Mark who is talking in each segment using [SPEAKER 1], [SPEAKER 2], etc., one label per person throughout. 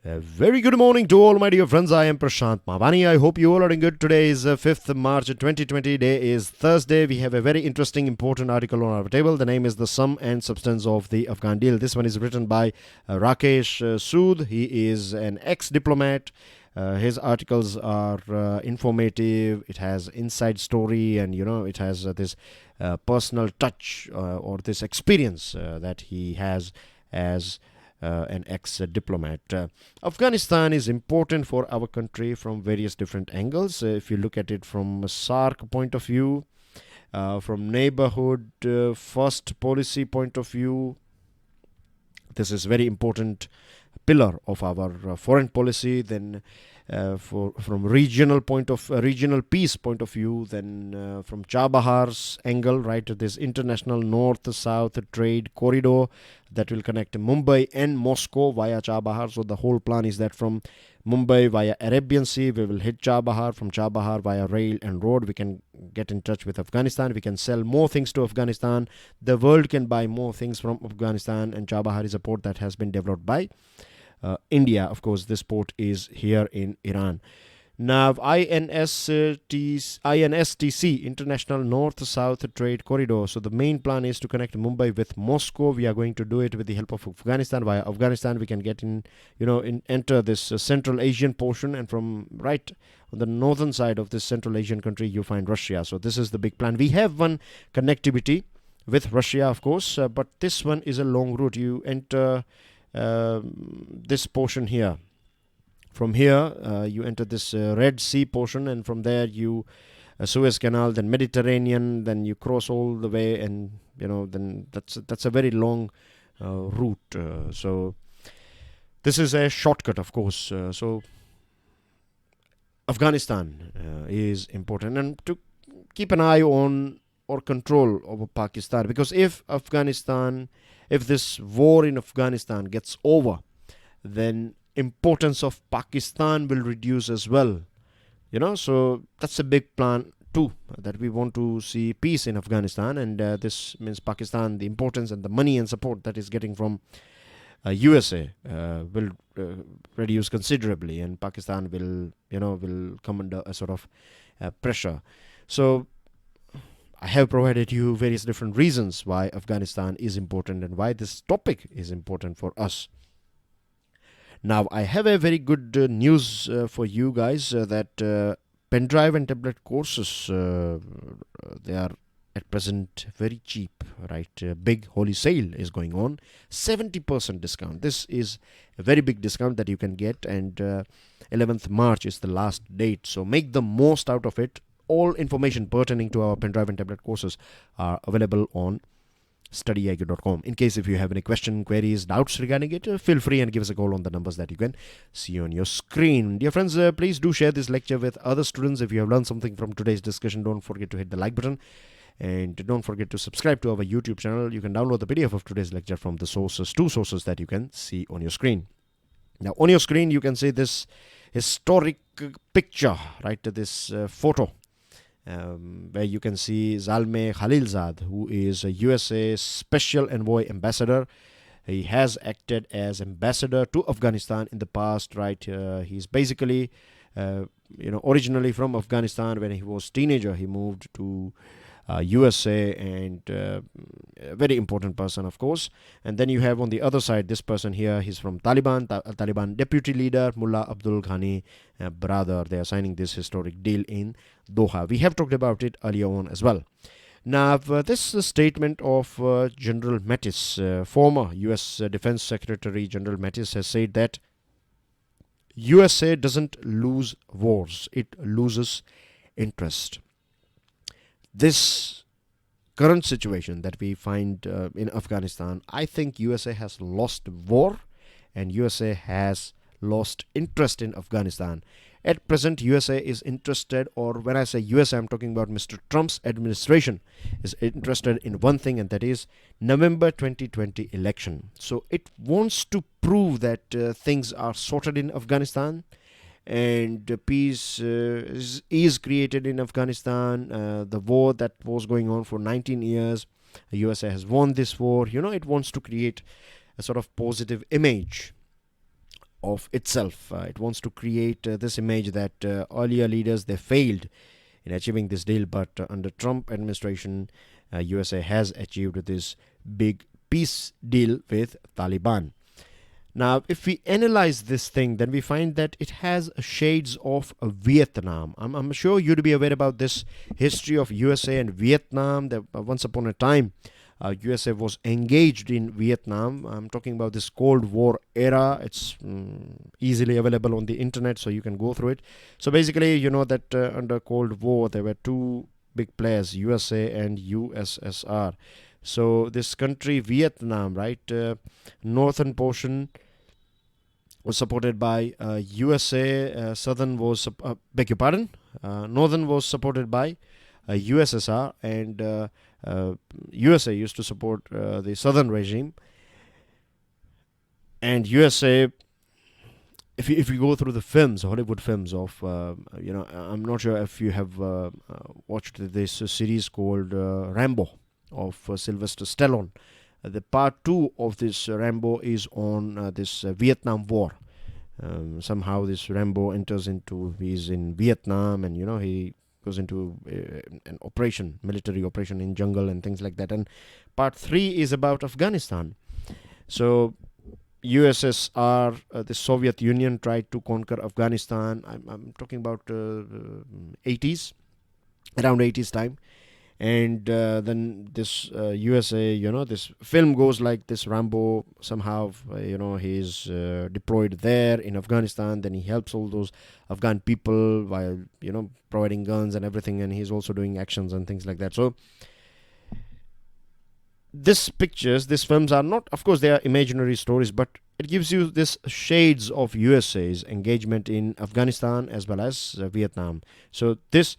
[SPEAKER 1] A very good morning to all my dear friends. I am Prashant Mavani. I hope you all are doing good. Today is 5th March 2020. Day is Thursday. We have a very interesting, important article on our table. The name is The Sum and Substance of the Afghan Deal. This one is written by Rakesh Sood. He is an ex-diplomat. His articles are informative. It has inside story, and it has this personal touch or this experience that he has as an ex-diplomat. Afghanistan is important for our country from various different angles. If you look at it from a SARC point of view, from neighborhood first policy point of view, this is very important pillar of our foreign policy. Then from regional peace point of view, then from Chabahar's angle, right, this international north-south trade corridor that will connect Mumbai and Moscow via Chabahar. So the whole plan is that from Mumbai via Arabian Sea, we will hit Chabahar. From Chabahar via rail and road, we can get in touch with Afghanistan. We can sell more things to Afghanistan. The world can buy more things from Afghanistan, and Chabahar is a port that has been developed by India. Of course, this port is here in Iran. Now, INSTC, International North-South Trade Corridor. So the main plan is to connect Mumbai with Moscow. We are going to do it with the help of Afghanistan. Via Afghanistan, we can get enter this Central Asian portion, and from right on the northern side of this Central Asian country, you find Russia. So this is the big plan. We have one connectivity with Russia, of course, but this one is a long route. You enter this portion here. From here, you enter this Red Sea portion, and from there you Suez Canal, then Mediterranean, then you cross all the way, and then that's a very long route. So this is a shortcut, of course. So Afghanistan is important, and to keep an eye on or control over Pakistan, because if this war in Afghanistan gets over, then importance of Pakistan will reduce as well. So that's a big plan too, that we want to see peace in Afghanistan, and this means Pakistan, the importance and the money and support that is getting from USA will reduce considerably, and Pakistan will come under a sort of pressure. So I have provided you various different reasons why Afghanistan is important and why this topic is important for us. Now, I have a very good news for you guys, that pen drive and tablet courses, they are at present very cheap, right? Big holy sale is going on, 70% discount. This is a very big discount that you can get, and 11th March is the last date. So make the most out of it. All information pertaining to our pen drive and tablet courses are available on StudyIQ.com. In case if you have any question, queries, doubts regarding it, feel free and give us a call on the numbers that you can see on your screen. Dear friends, please do share this lecture with other students. If you have learned something from today's discussion, don't forget to hit the like button, and don't forget to subscribe to our YouTube channel. You can download the PDF of today's lecture from the two sources that you can see on your screen. Now, on your screen, you can see this historic picture, right? This photo, where you can see Zalmay Khalilzad, who is a USA Special Envoy Ambassador. He has acted as ambassador to Afghanistan in the past, right? He's basically, originally from Afghanistan. When he was a teenager, he moved to USA, and a very important person, of course. And then you have on the other side this person here. He's from Taliban deputy leader Mullah Abdul Ghani brother. They are signing this historic deal in Doha. We have talked about it earlier on as well. Now, this statement of General Mattis, former US Defense Secretary General Mattis, has said that USA doesn't lose wars, it loses interest. This current situation that we find in Afghanistan, I think USA has lost war, and USA has lost interest in Afghanistan. At present, USA is interested, or when I say USA, I'm talking about Mr. Trump's administration is interested in one thing, and that is November 2020 election. So it wants to prove that things are sorted in Afghanistan, and peace is created in Afghanistan. The war that was going on for 19 years, USA has won this war. It wants to create a sort of positive image of itself. It wants to create this image that earlier leaders, they failed in achieving this deal, but under Trump administration, USA has achieved this big peace deal with Taliban. Now, if we analyze this thing, then we find that it has shades of Vietnam. I'm sure you'd be aware about this history of USA and Vietnam. That once upon a time, USA was engaged in Vietnam. I'm talking about this Cold War era. It's easily available on the internet, so you can go through it. So basically, you know that under Cold War, there were two big players, USA and USSR. So this country, Vietnam, right, northern portion was supported by USA. Southern was, beg your pardon, northern was supported by USSR, and USA used to support the southern regime. And USA, if you go through the films, Hollywood films of, I'm not sure if you have watched this series called Rambo of Sylvester Stallone. The part 2 of this Rambo is on this Vietnam War. Somehow this Rambo he's in Vietnam, and he goes into an operation, military operation in jungle and things like that. And part 3 is about Afghanistan. So USSR, the Soviet Union, tried to conquer Afghanistan. I'm talking about 80s, around 80s time. And then this USA, this film goes like this. Rambo somehow, he's deployed there in Afghanistan. Then he helps all those Afghan people while, providing guns and everything. And he's also doing actions and things like that. So these films are not, of course, they are imaginary stories, but it gives you this shades of USA's engagement in Afghanistan as well as Vietnam. So this,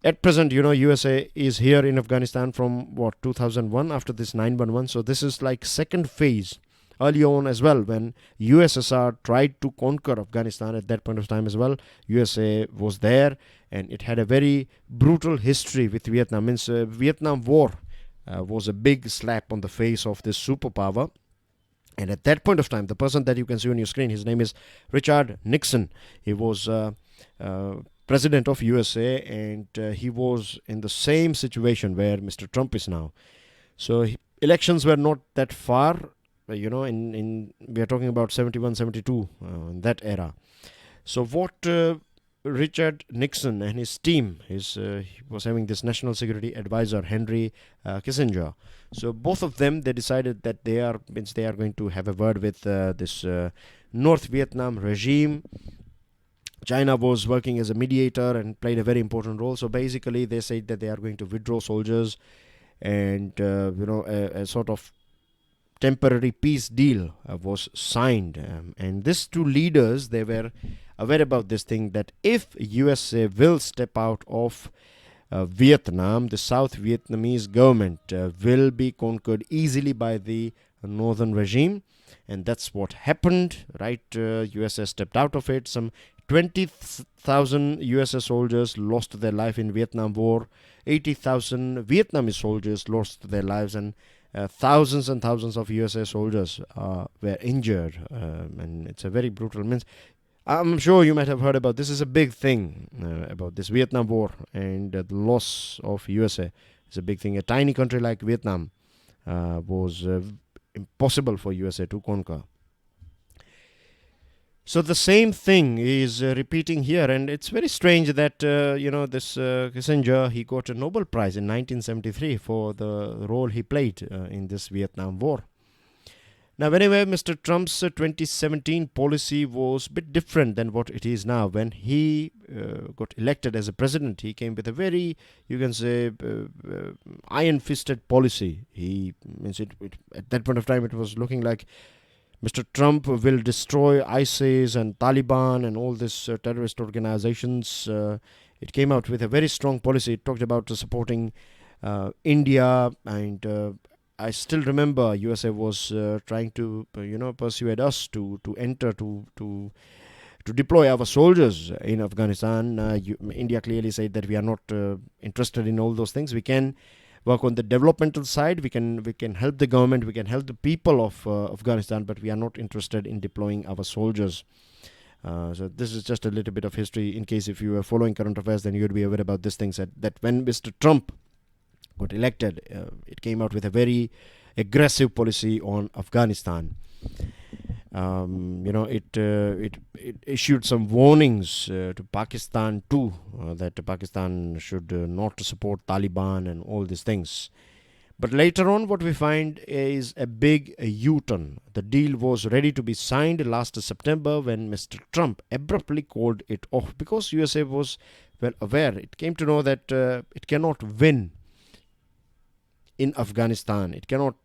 [SPEAKER 1] at present, USA is here in Afghanistan from 2001 after this 9/11. So this is like second phase. Early on as well, when USSR tried to conquer Afghanistan at that point of time as well, USA was there, and it had a very brutal history with Vietnam. Vietnam War was a big slap on the face of this superpower. And at that point of time, the person that you can see on your screen, his name is Richard Nixon. He was president of USA, and he was in the same situation where Mr. Trump is now. So elections were not that far, we are talking about 71, 72, in that era. So what Richard Nixon and his team, he was having this national security advisor, Henry Kissinger. So both of them, they decided that they are going to have a word with this North Vietnam regime. China was working as a mediator and played a very important role. So basically, they said that they are going to withdraw soldiers, and a sort of temporary peace deal was signed. And these two leaders, they were aware about this thing, that if USA will step out of Vietnam, the South Vietnamese government will be conquered easily by the northern regime. And that's what happened, right? USA stepped out of it. Some 20,000 USA soldiers lost their life in Vietnam War. 80,000 Vietnamese soldiers lost their lives, and thousands and thousands of USA soldiers were injured. And it's a very brutal means. I'm sure you might have heard about this. Is a big thing about this Vietnam War, and the loss of USA is a big thing. A tiny country like Vietnam was impossible for USA to conquer. So the same thing is repeating here, and it's very strange that this Kissinger, he got a Nobel Prize in 1973 for the role he played in this Vietnam War. Now, anyway, Mr. Trump's 2017 policy was a bit different than what it is now. When he got elected as a president, he came with a very, you can say, iron-fisted policy. At that point of time, it was looking like Mr. Trump will destroy ISIS and Taliban and all these terrorist organizations. It came out with a very strong policy. It talked about supporting India, and I still remember USA was trying to persuade us to enter, to deploy our soldiers in Afghanistan. India clearly said that we are not interested in all those things. We can work on the developmental side. We can help the government. We can help the people of Afghanistan, but we are not interested in deploying our soldiers. So this is just a little bit of history. In case if you were following current affairs, then you would be aware about these things. That when Mr. Trump got elected, it came out with a very aggressive policy on Afghanistan. It issued some warnings to Pakistan too, that Pakistan should not support Taliban and all these things. But later on, what we find is a big U-turn. The deal was ready to be signed last September when Mr. Trump abruptly called it off because USA was well aware. It came to know that it cannot win in Afghanistan. It cannot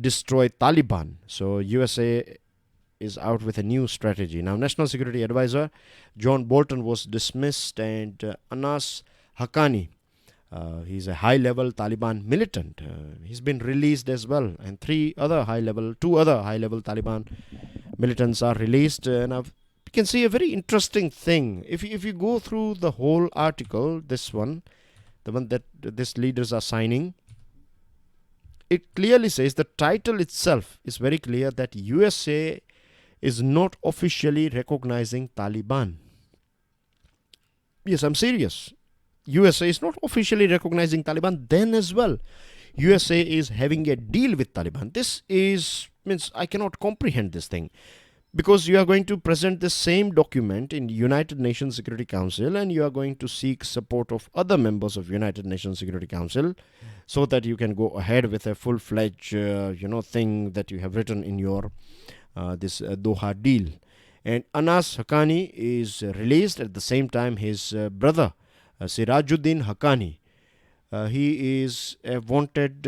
[SPEAKER 1] destroy Taliban. So USA is out with a new strategy. Now, National Security Advisor John Bolton was dismissed, and Anas Haqqani, he's a high-level Taliban militant. He's been released as well, and two other high-level Taliban militants are released. Now, you can see a very interesting thing. If you go through the whole article, this one, the one that these leaders are signing, it clearly says, the title itself is very clear, that USA is not officially recognizing Taliban. Yes, I'm serious. USA is not officially recognizing Taliban. Then as well, USA is having a deal with Taliban. This means I cannot comprehend this thing, because you are going to present the same document in United Nations Security Council, and you are going to seek support of other members of United Nations Security Council, so that you can go ahead with a full-fledged thing that you have written in your this Doha deal. And Anas Haqqani is released. At the same time, his brother Sirajuddin Haqqani, he is a wanted,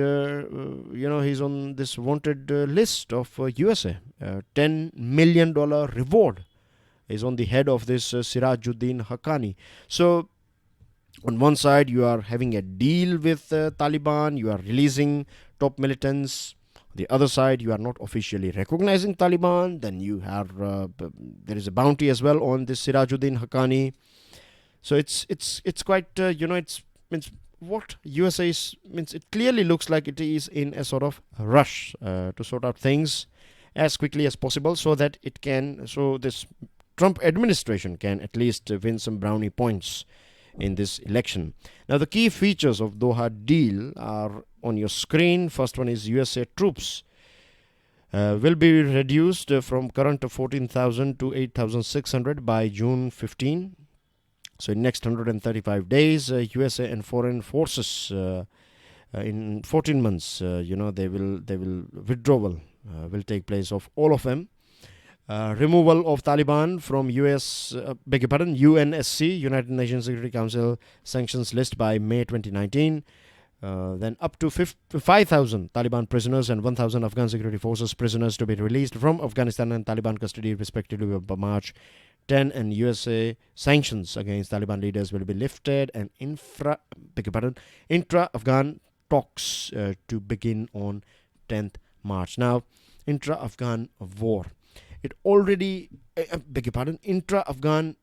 [SPEAKER 1] he's on this wanted list of USA. $10 million reward is on the head of this Sirajuddin Haqqani. So, on one side, you are having a deal with Taliban, you are releasing top militants. The other side, you are not officially recognizing Taliban. Then you have there is a bounty as well on this Sirajuddin Haqqani. So it's quite means what USA is means. It clearly looks like it is in a sort of rush to sort out things as quickly as possible, so that this Trump administration can at least win some brownie points in this election. Now, the key features of Doha deal are on your screen. First one is USA troops will be reduced from current 14,000 to 8,600 by June 15. So in next 135 days, USA and foreign forces in 14 months, withdrawal will take place of all of them. Removal of Taliban from UNSC, United Nations Security Council sanctions list by May 2019. Then up to 5,000 Taliban prisoners and 1,000 Afghan security forces prisoners to be released from Afghanistan and Taliban custody respectively by March 10, and USA sanctions against Taliban leaders will be lifted, and intra-Afghan talks to begin on 10th March. Now, intra-Afghan war. It already, intra-Afghan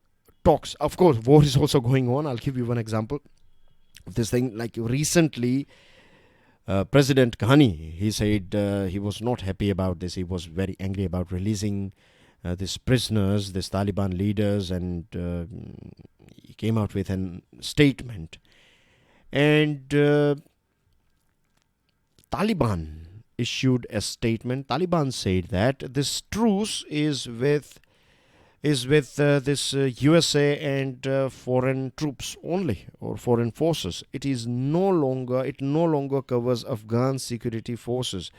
[SPEAKER 1] talks. Of course, war is also going on. I'll give you one example of this thing. Like recently, President Ghani, he said he was not happy about this. He was very angry about releasing these prisoners, these Taliban leaders, and he came out with a statement. And Taliban issued a statement. Taliban said that this truce is with this USA and foreign troops only, or foreign forces. It no longer covers Afghan security forces.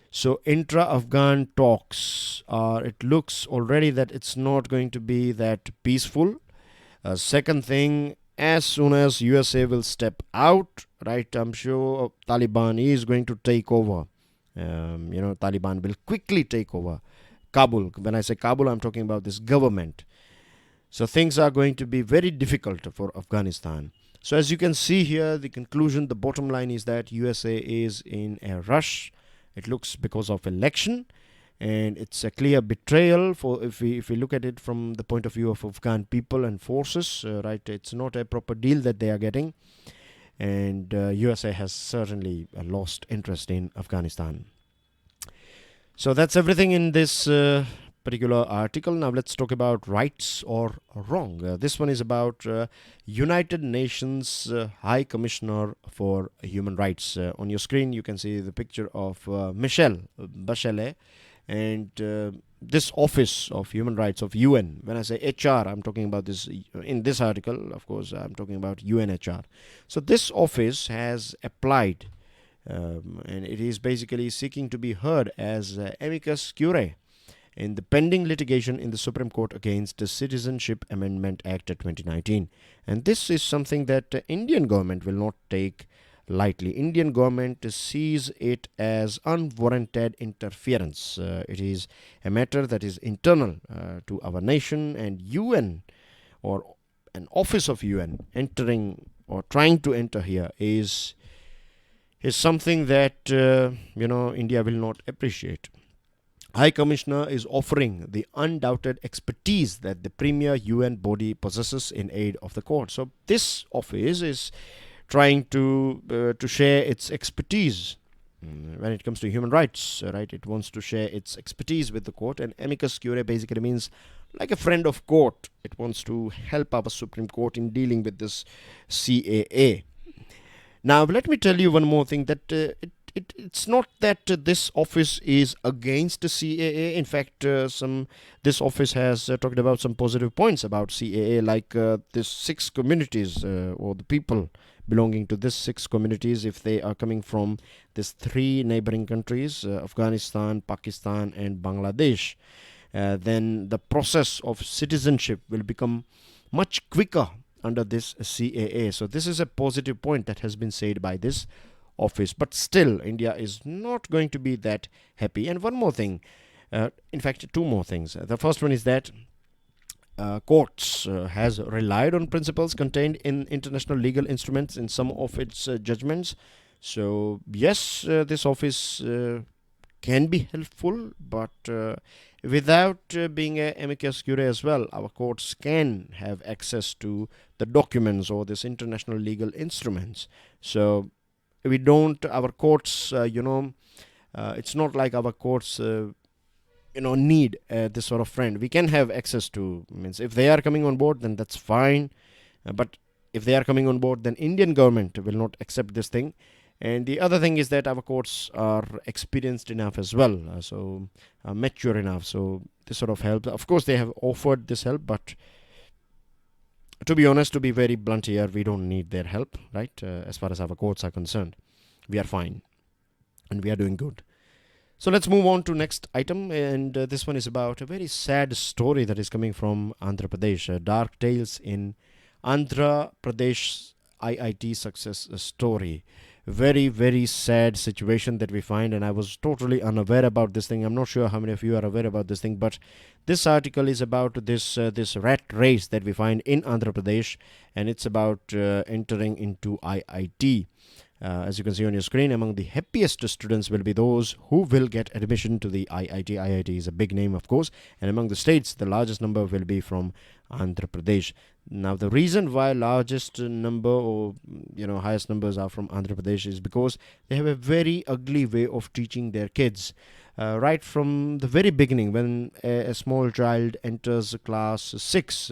[SPEAKER 1] So intra-Afghan talks it looks already that it's not going to be that peaceful. Second thing, as soon as USA will step out, right, I'm sure Taliban is going to take over. Taliban will quickly take over Kabul. When I say Kabul, I'm talking about this government. So things are going to be very difficult for Afghanistan. So as you can see here, the conclusion, the bottom line is that USA is in a rush. It looks because of election, and it's a clear betrayal for if we look at it from the point of view of Afghan people and forces, right? It's not a proper deal that they are getting, and USA has certainly lost interest in Afghanistan. So that's everything in this particular article. Now let's talk about rights or wrong. This one is about United Nations High Commissioner for Human Rights. On your screen, you can see the picture of Michelle Bachelet, and this Office of Human Rights of UN. When I say HR, I'm talking about this in this article. Of course, I'm talking about UNHR. So this office has applied, and it is basically seeking to be heard as amicus curiae in the pending litigation in the Supreme Court against the Citizenship Amendment Act 2019. And this is something that the Indian government will not take lightly. Indian government sees it as unwarranted interference. It is a matter that is internal to our nation, and UN, or an office of UN, entering or trying to enter here is something that India will not appreciate. High Commissioner is offering the undoubted expertise that the premier UN body possesses in aid of the court. So this office is trying to share its expertise when it comes to human rights, right? It wants to share its expertise with the court, and amicus curiae basically means like a friend of court. It wants to help our Supreme Court in dealing with this CAA. Now, let me tell you one more thing, that it's not that this office is against the CAA. In fact, this office has talked about some positive points about CAA, like this 6 communities or the people belonging to this 6 communities, if they are coming from these 3 neighboring countries, Afghanistan, Pakistan and Bangladesh, then the process of citizenship will become much quicker under this CAA. So this is a positive point that has been said by this office, but still India is not going to be that happy. And one more thing, in fact 2 more things. The first one is that courts has relied on principles contained in international legal instruments in some of its judgments. So yes, this office can be helpful, but without being a amicus curiae as well, our courts can have access to the documents or this international legal instruments. So we don't, our courts, it's not like our courts need this sort of friend. We can have access to, means if they are coming on board, then that's fine, but if they are coming on board, then Indian government will not accept this thing. And the other thing is that our courts are experienced enough as well, so mature enough, so this sort of help. Of course they have offered this help, but to be honest, to be very blunt here, we don't need their help, right? As far as our courts are concerned, we are fine and we are doing good. So let's move on to next item, and this one is about a very sad story that is coming from Andhra Pradesh. Dark tales in Andhra Pradesh IIT success story. Very, very sad situation that we find, and I was totally unaware about this thing. I'm not sure how many of you are aware about this thing, but this article is about this rat race that we find in Andhra Pradesh, and it's about entering into IIT. As you can see on your screen, among the happiest students will be those who will get admission to the IIT. IIT is a big name, of course, and among the states, the largest number will be from Andhra Pradesh. Now, the reason why largest number or highest numbers are from Andhra Pradesh is because they have a very ugly way of teaching their kids. Right from the very beginning, when a small child enters class 6,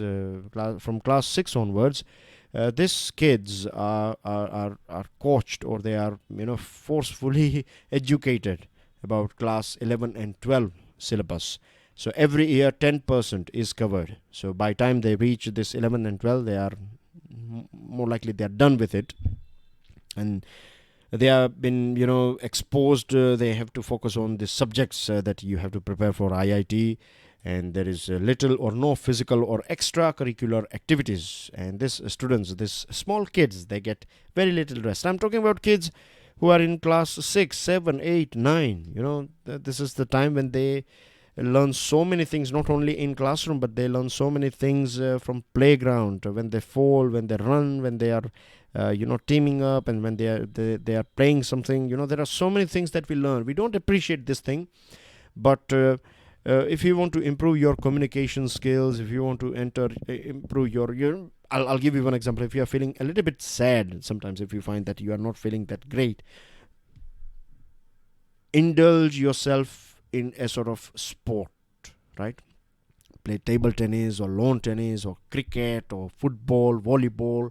[SPEAKER 1] from class 6 onwards, these kids are coached, or they are forcefully educated about class 11 and 12 syllabus. So every year 10% is covered. So by time they reach this 11 and 12, they are more likely they are done with it, and they have been exposed. They have to focus on the subjects that you have to prepare for IIT, and there is little or no physical or extracurricular activities, and these students, these small kids, they get very little rest. I'm talking about kids who are in class 6, 7, 8, 9. This is the time when they learn so many things, not only in classroom, but they learn so many things from playground, when they fall, when they run, when they are teaming up, and when they are playing something. There are so many things that we learn. We don't appreciate this thing, but if you want to improve your communication skills, if you want to improve your I'll give you one example. If you are feeling a little bit sad sometimes, if you find that you are not feeling that great, indulge yourself in a sort of sport, right? play table tennis or lawn tennis or cricket or football, volleyball,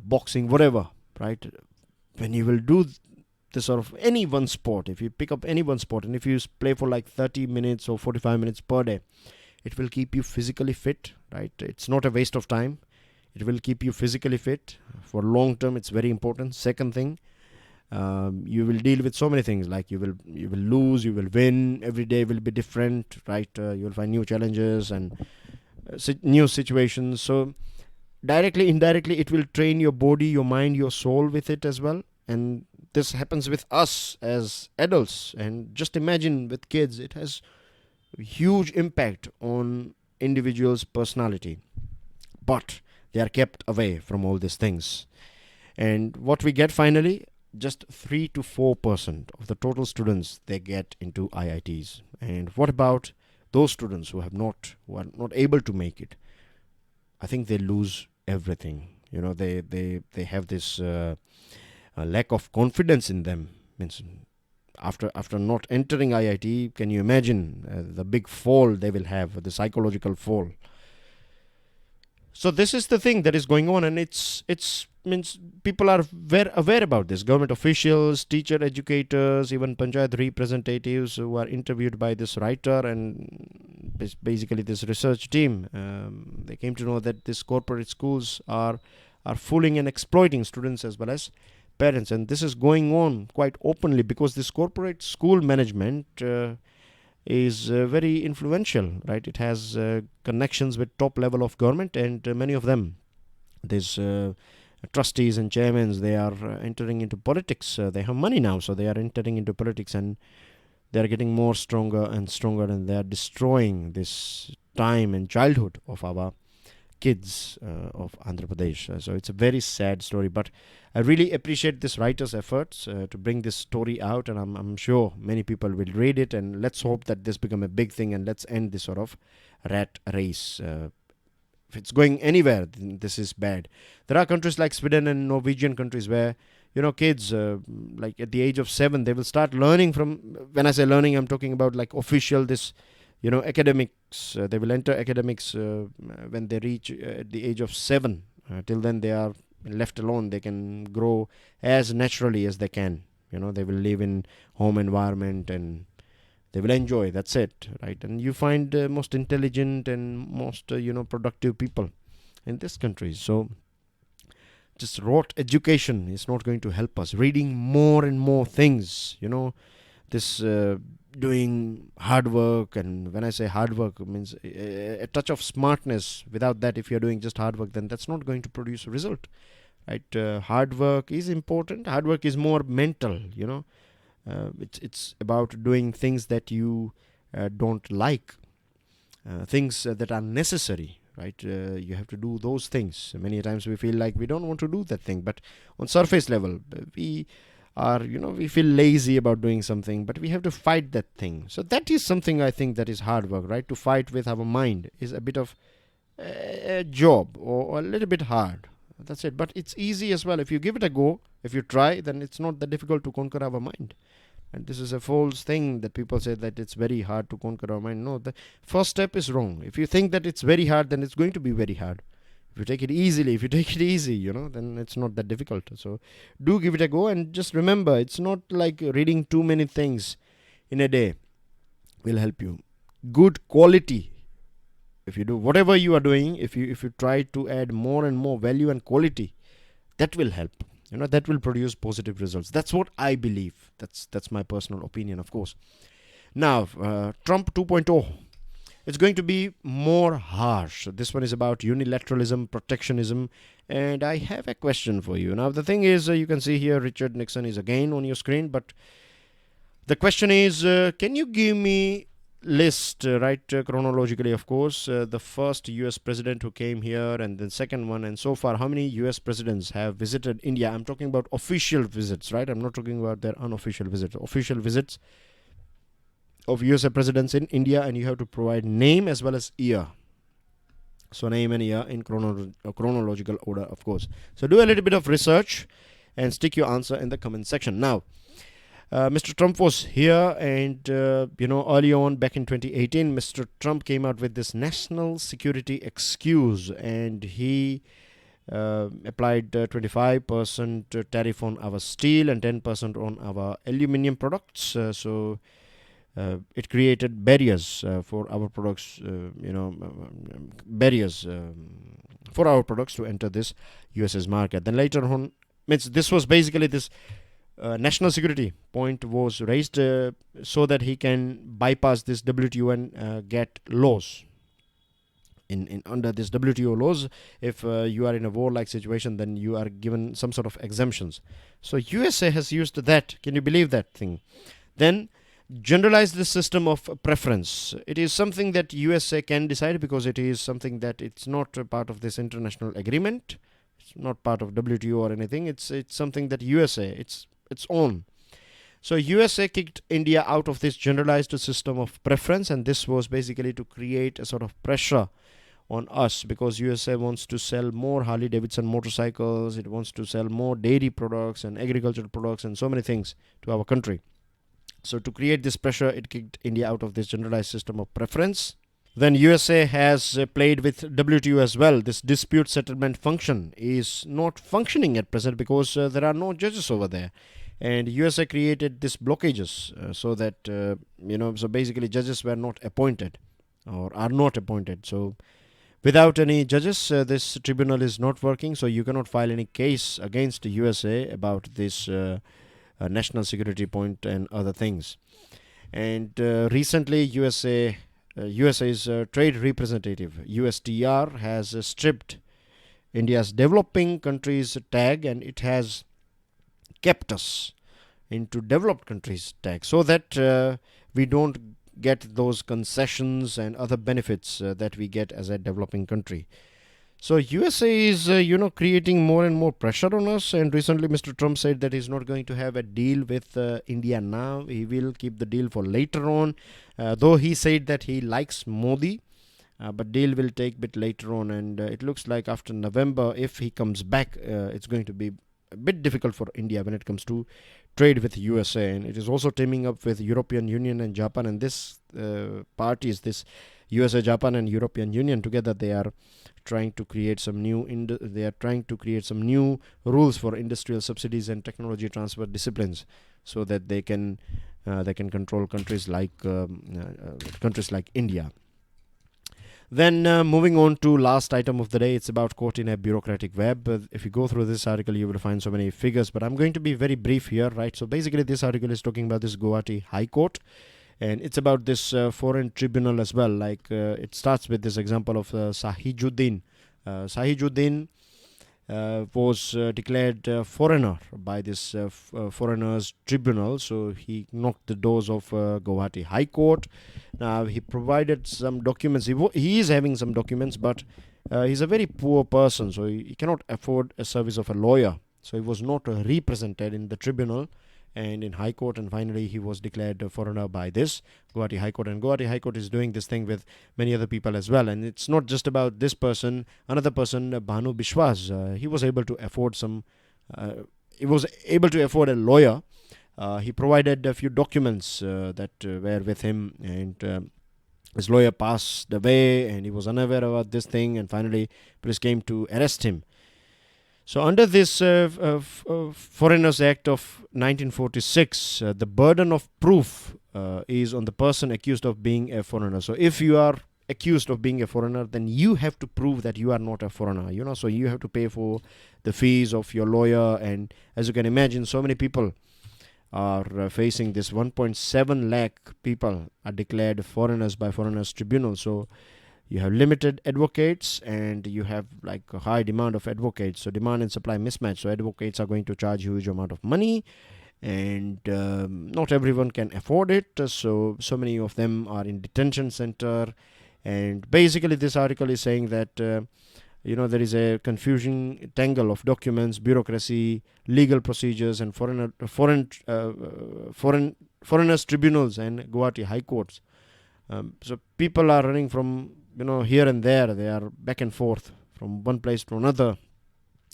[SPEAKER 1] boxing, whatever, right? When you will do this sort of any one sport, if you pick up any one sport and if you play for like 30 minutes or 45 minutes per day, it will keep you physically fit, right? It's not a waste of time. It will keep you physically fit. For long term, it's very important. Second thing, you will deal with so many things, like you will lose, you will win. Every day will be different, right? You will find new challenges and new situations. So directly, indirectly, it will train your body, your mind, your soul with it as well. And this happens with us as adults. And just imagine with kids, it has a huge impact on individuals' personality. But they are kept away from all these things. And what we get finally, just 3 to 4% of the total students they get into IITs. And what about those students who are not able to make it? I think they lose everything. They have this lack of confidence in them. Means after not entering IIT, can you imagine the big fall they will have, the psychological fall? So this is the thing that is going on, and it's means people are very aware about this. Government officials, teacher, educators, even panchayat representatives who are interviewed by this writer and basically this research team, they came to know that these corporate schools are fooling and exploiting students as well as parents, and this is going on quite openly because this corporate school management is very influential, right? It has connections with top level of government, and many of them, these trustees and chairmen, they are entering into politics. They have money now, so they are entering into politics, and they are getting more stronger and stronger, and they are destroying this time and childhood of our kids of Andhra Pradesh. So it's a very sad story, but I really appreciate this writer's efforts to bring this story out, and I'm sure many people will read it, and let's hope that this become a big thing, and let's end this sort of rat race. If it's going anywhere, then this is bad. There are countries like Sweden and Norwegian countries where kids like at the age of 7 they will start learning from. When I say learning, I'm talking about like official this academics. They will enter academics when they reach at the age of 7. Till then they are left alone. They can grow as naturally as they can. They will live in home environment and they will enjoy. That's it, right? And you find most intelligent and most productive people in this country. So just rote education is not going to help us. Reading more and more things, this doing hard work, and when I say hard work, it means a touch of smartness. Without that, if you're doing just hard work, then that's not going to produce a result, right? Hard work is important. Hard work is more mental, it's about doing things that you don't like, things that are necessary, right? You have to do those things. Many times we feel like we don't want to do that thing, but on surface level we feel lazy about doing something, but we have to fight that thing. So that is something I think that is hard work, right? To fight with our mind is a bit of a job or a little bit hard. That's it. But it's easy as well. If you give it a go, if you try, then it's not that difficult to conquer our mind. And this is a false thing that people say that it's very hard to conquer our mind. No, the first step is wrong. If you think that it's very hard, then it's going to be very hard. If you take it easily, then it's not that difficult. So do give it a go, and just remember, it's not like reading too many things in a day will help you. Good quality. If you do whatever you are doing, if you try to add more and more value and quality, that will help. That will produce positive results. That's what I believe. That's my personal opinion, of course. Now, Trump 2.0. It's going to be more harsh. This one is about unilateralism, protectionism, and I have a question for you. Now, the thing is, you can see here Richard Nixon is again on your screen, but the question is, can you give me list, chronologically, of course, the first US president who came here, and the second one, and so far, how many US presidents have visited India? I'm talking about official visits, right? I'm not talking about their unofficial visits. Official visits of USA presidents in India, and you have to provide name as well as year. So name and year in chronological order, of course. So do a little bit of research and stick your answer in the comment section. Now, Mr. Trump was here, and early on back in 2018, Mr. Trump came out with this national security excuse, and he applied 25% tariff on our steel and 10% on our aluminium products. It created barriers for our products, barriers for our products to enter this US's market. Then later on, this was basically this national security point was raised so that he can bypass this WTO and get laws. In under this WTO laws, if you are in a war-like situation, then you are given some sort of exemptions. So USA has used that. Can you believe that thing? Then generalize the system of preference. It is something that USA can decide because it is something that it's not a part of this international agreement. It's not part of WTO or anything. It's something that USA it's own. So USA kicked India out of this generalized system of preference, and this was basically to create a sort of pressure on us, because USA wants to sell more Harley Davidson motorcycles, it wants to sell more dairy products and agricultural products and so many things to our country. So to create this pressure, it kicked India out of this generalized system of preference. Then USA has played with WTO as well. This dispute settlement function is not functioning at present because there are no judges over there. And USA created this blockages so that, so basically judges were not appointed or are not appointed. So without any judges, this tribunal is not working. So you cannot file any case against the USA about this national security point and other things. And recently, USA's trade representative, USTR, has stripped India's developing countries tag, and it has kept us into developed countries tag so that we don't get those concessions and other benefits that we get as a developing country. So USA is creating more and more pressure on us, and recently Mr. Trump said that he's not going to have a deal with India now. He will keep the deal for later on, though he said that he likes Modi, but deal will take a bit later on, and it looks like after November, if he comes back, it's going to be a bit difficult for India when it comes to trade with USA. And it is also teaming up with European Union and Japan, and this parties, this USA, Japan and European Union together, they are trying to create some new rules for industrial subsidies and technology transfer disciplines, so that they can control countries like India. Then moving on to last item of the day, it's about caught in a bureaucratic web. If you go through this article, you will find so many figures, but I'm going to be very brief here, right? So basically, this article is talking about this Guwahati High Court, and it's about this foreign tribunal as well. Like it starts with this example of Sahijuddin. Sahijuddin was declared foreigner by this foreigners tribunal, so he knocked the doors of Guwahati High Court. Now he provided some documents. He is having some documents, but he's a very poor person, so he cannot afford a service of a lawyer, so he was not represented in the tribunal and in High Court, and finally he was declared a foreigner by this Guwahati High Court. And Guwahati High Court is doing this thing with many other people as well, and it's not just about this person. Another person, Bhanu Bishwas, he was able to afford a lawyer. He provided a few documents that were with him, and his lawyer passed away, and he was unaware about this thing, and finally police came to arrest him. So under this Foreigners Act of 1946, the burden of proof is on the person accused of being a foreigner. So if you are accused of being a foreigner, then you have to prove that you are not a foreigner, so you have to pay for the fees of your lawyer. And as you can imagine, so many people are facing this. 1.7 lakh people are declared foreigners by Foreigners Tribunal. So you have limited advocates, and you have like a high demand of advocates. So demand and supply mismatch. So advocates are going to charge huge amount of money, and not everyone can afford it. So many of them are in detention center. And basically this article is saying that there is a confusing tangle of documents, bureaucracy, legal procedures, and foreigners tribunals and Guwahati High Courts. So people are running from here and there. They are back and forth from one place to another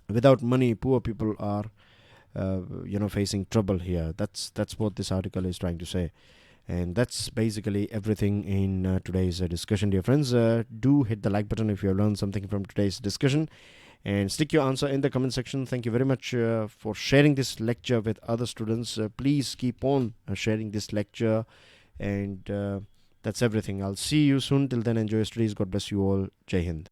[SPEAKER 1] without money. Poor people are facing trouble here. That's what this article is trying to say. And that's basically everything in today's discussion, dear friends. Do hit the like button if you have learned something from today's discussion, and stick your answer in the comment section. Thank you very much for sharing this lecture with other students. Please keep on sharing this lecture, and that's everything. I'll see you soon. Till then, enjoy your studies. God bless you all. Jai Hind.